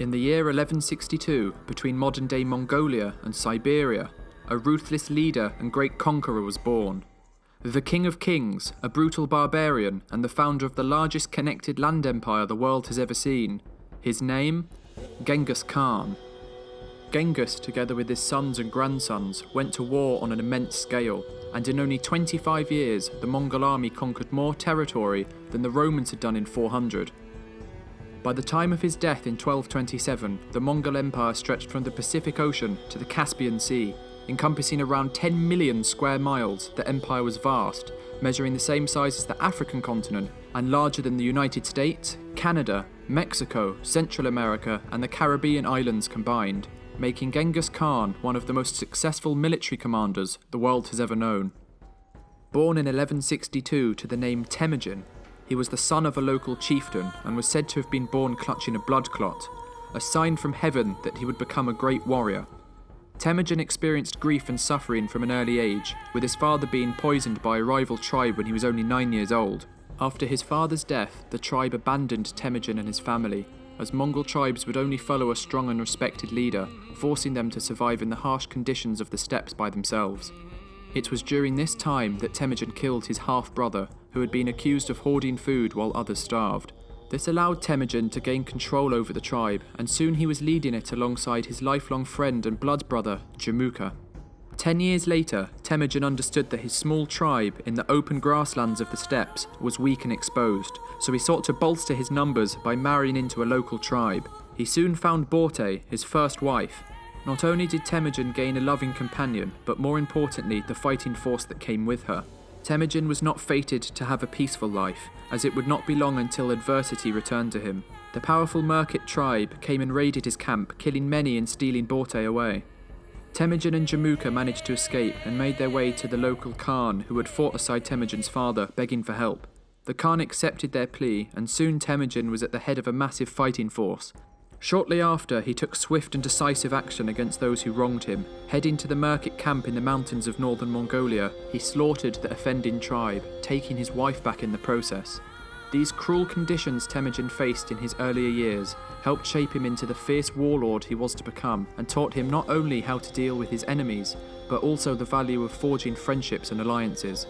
In the year 1162, between modern-day Mongolia and Siberia, a ruthless leader and great conqueror was born. The King of Kings, a brutal barbarian and the founder of the largest connected land empire the world has ever seen. His name? Genghis Khan. Genghis, together with his sons and grandsons, went to war on an immense scale, and in only 25 years, the Mongol army conquered more territory than the Romans had done in 400. By the time of his death in 1227, the Mongol Empire stretched from the Pacific Ocean to the Caspian Sea. Encompassing around 10 million square miles, the empire was vast, measuring the same size as the African continent and larger than the United States, Canada, Mexico, Central America and the Caribbean islands combined, making Genghis Khan one of the most successful military commanders the world has ever known. Born in 1162 to the name Temujin, he was the son of a local chieftain and was said to have been born clutching a blood clot, a sign from heaven that he would become a great warrior. Temujin experienced grief and suffering from an early age, with his father being poisoned by a rival tribe when he was only 9 years old. After his father's death, the tribe abandoned Temujin and his family, as Mongol tribes would only follow a strong and respected leader, forcing them to survive in the harsh conditions of the steppes by themselves. It was during this time that Temujin killed his half-brother, who had been accused of hoarding food while others starved. This allowed Temujin to gain control over the tribe, and soon he was leading it alongside his lifelong friend and blood brother, Jamuka. 10 years later, Temujin understood that his small tribe in the open grasslands of the steppes was weak and exposed, so he sought to bolster his numbers by marrying into a local tribe. He soon found Borte, his first wife. Not only did Temujin gain a loving companion, but more importantly, the fighting force that came with her. Temujin was not fated to have a peaceful life, as it would not be long until adversity returned to him. The powerful Merkit tribe came and raided his camp, killing many and stealing Borte away. Temujin and Jamuka managed to escape and made their way to the local Khan, who had fought aside Temujin's father, begging for help. The Khan accepted their plea, and soon Temujin was at the head of a massive fighting force. Shortly after, he took swift and decisive action against those who wronged him. Heading to the Merkit camp in the mountains of northern Mongolia, he slaughtered the offending tribe, taking his wife back in the process. These cruel conditions Temujin faced in his earlier years helped shape him into the fierce warlord he was to become, and taught him not only how to deal with his enemies, but also the value of forging friendships and alliances.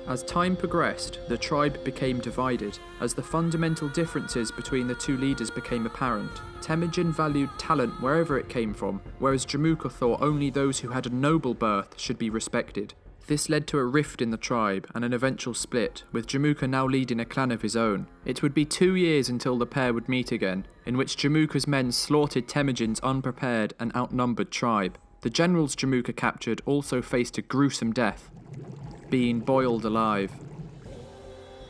As time progressed, the tribe became divided, as the fundamental differences between the two leaders became apparent. Temujin valued talent wherever it came from, whereas Jamuka thought only those who had a noble birth should be respected. This led to a rift in the tribe and an eventual split, with Jamuka now leading a clan of his own. It would be 2 years until the pair would meet again, in which Jamuka's men slaughtered Temujin's unprepared and outnumbered tribe. The generals Jamuka captured also faced a gruesome death, being boiled alive.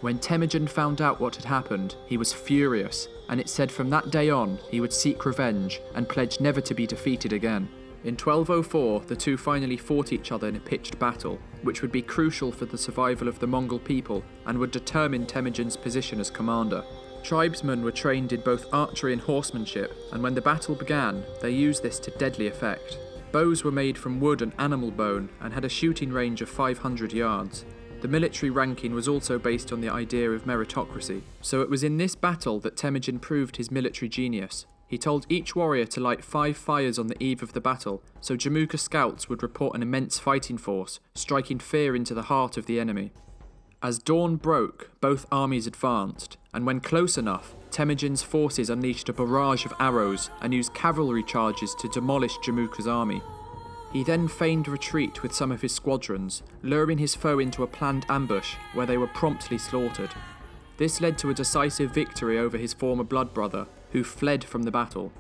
When Temujin found out what had happened, he was furious, and it said from that day on he would seek revenge and pledge never to be defeated again. In 1204, the two finally fought each other in a pitched battle, which would be crucial for the survival of the Mongol people and would determine Temujin's position as commander. Tribesmen were trained in both archery and horsemanship, and when the battle began, they used this to deadly effect. Bows were made from wood and animal bone and had a shooting range of 500 yards. The military ranking was also based on the idea of meritocracy, so it was in this battle that Temujin proved his military genius. He told each warrior to light 5 fires on the eve of the battle, so Jamuka scouts would report an immense fighting force, striking fear into the heart of the enemy. As dawn broke, both armies advanced, and when close enough, Temujin's forces unleashed a barrage of arrows and used cavalry charges to demolish Jamuka's army. He then feigned retreat with some of his squadrons, luring his foe into a planned ambush where they were promptly slaughtered. This led to a decisive victory over his former blood brother, who fled from the battle.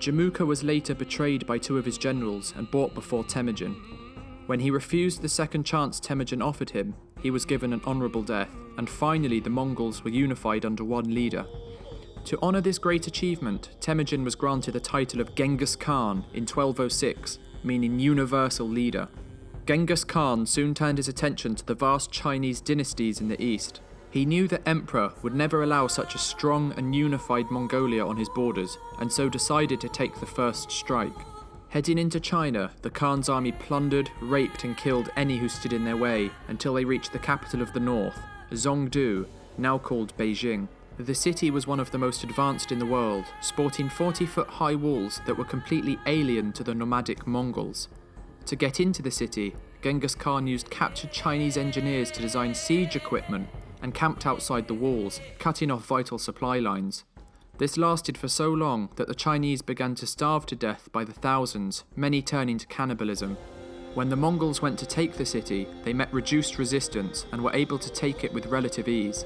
Jamuka was later betrayed by 2 of his generals and brought before Temujin. When he refused the second chance Temujin offered him, he was given an honourable death, and finally the Mongols were unified under one leader. To honour this great achievement, Temujin was granted the title of Genghis Khan in 1206, meaning universal leader. Genghis Khan soon turned his attention to the vast Chinese dynasties in the east. He knew the emperor would never allow such a strong and unified Mongolia on his borders, and so decided to take the first strike. Heading into China, the Khan's army plundered, raped and killed any who stood in their way until they reached the capital of the north, Zhongdu, now called Beijing. The city was one of the most advanced in the world, sporting 40-foot high walls that were completely alien to the nomadic Mongols. To get into the city, Genghis Khan used captured Chinese engineers to design siege equipment and camped outside the walls, cutting off vital supply lines. This lasted for so long that the Chinese began to starve to death by the thousands, many turning to cannibalism. When the Mongols went to take the city, they met reduced resistance and were able to take it with relative ease.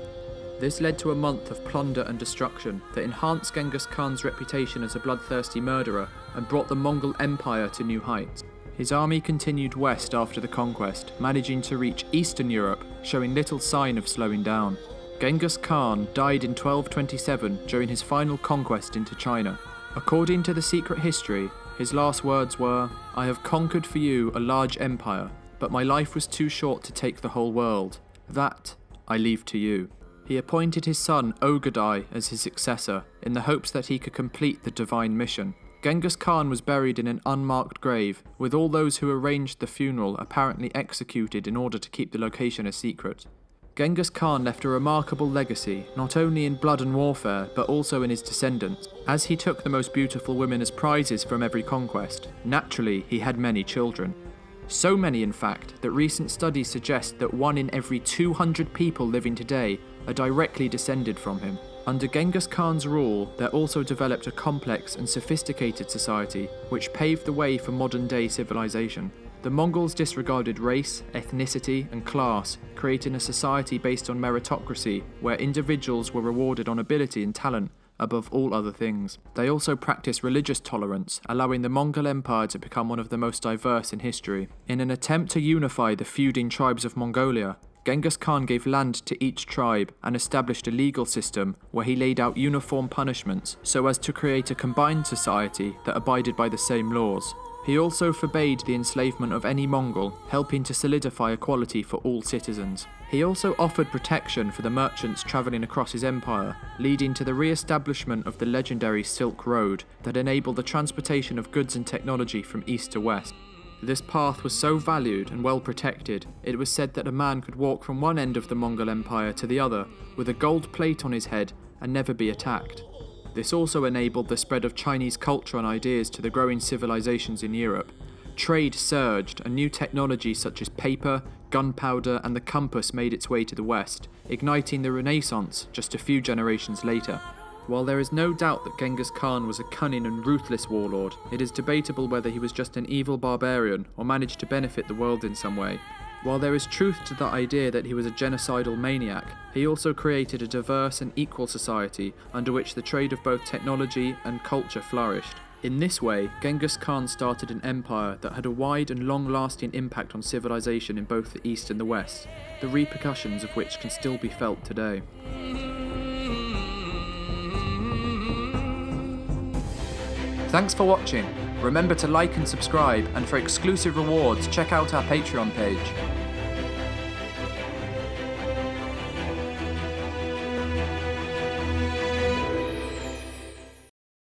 This led to a month of plunder and destruction that enhanced Genghis Khan's reputation as a bloodthirsty murderer and brought the Mongol Empire to new heights. His army continued west after the conquest, managing to reach Eastern Europe, showing little sign of slowing down. Genghis Khan died in 1227 during his final conquest into China. According to the secret history, his last words were, "I have conquered for you a large empire, but my life was too short to take the whole world. That I leave to you." He appointed his son Ogadai as his successor, in the hopes that he could complete the divine mission. Genghis Khan was buried in an unmarked grave, with all those who arranged the funeral apparently executed in order to keep the location a secret. Genghis Khan left a remarkable legacy, not only in blood and warfare, but also in his descendants. As he took the most beautiful women as prizes from every conquest, naturally he had many children. So many, in fact, that recent studies suggest that 1 in every 200 people living today are directly descended from him. Under Genghis Khan's rule, there also developed a complex and sophisticated society, which paved the way for modern-day civilization. The Mongols disregarded race, ethnicity, and class, creating a society based on meritocracy, where individuals were rewarded on ability and talent above all other things. They also practiced religious tolerance, allowing the Mongol Empire to become one of the most diverse in history. In an attempt to unify the feuding tribes of Mongolia, Genghis Khan gave land to each tribe and established a legal system where he laid out uniform punishments so as to create a combined society that abided by the same laws. He also forbade the enslavement of any Mongol, helping to solidify equality for all citizens. He also offered protection for the merchants travelling across his empire, leading to the re-establishment of the legendary Silk Road that enabled the transportation of goods and technology from east to west. This path was so valued and well protected, it was said that a man could walk from one end of the Mongol Empire to the other with a gold plate on his head and never be attacked. This also enabled the spread of Chinese culture and ideas to the growing civilizations in Europe. Trade surged, and new technology such as paper, gunpowder, and the compass made its way to the West, igniting the Renaissance just a few generations later. While there is no doubt that Genghis Khan was a cunning and ruthless warlord, it is debatable whether he was just an evil barbarian or managed to benefit the world in some way. While there is truth to the idea that he was a genocidal maniac, he also created a diverse and equal society under which the trade of both technology and culture flourished. In this way, Genghis Khan started an empire that had a wide and long-lasting impact on civilization in both the East and the West, the repercussions of which can still be felt today. Thanks for watching. Remember to like and subscribe, and for exclusive rewards, check out our Patreon page.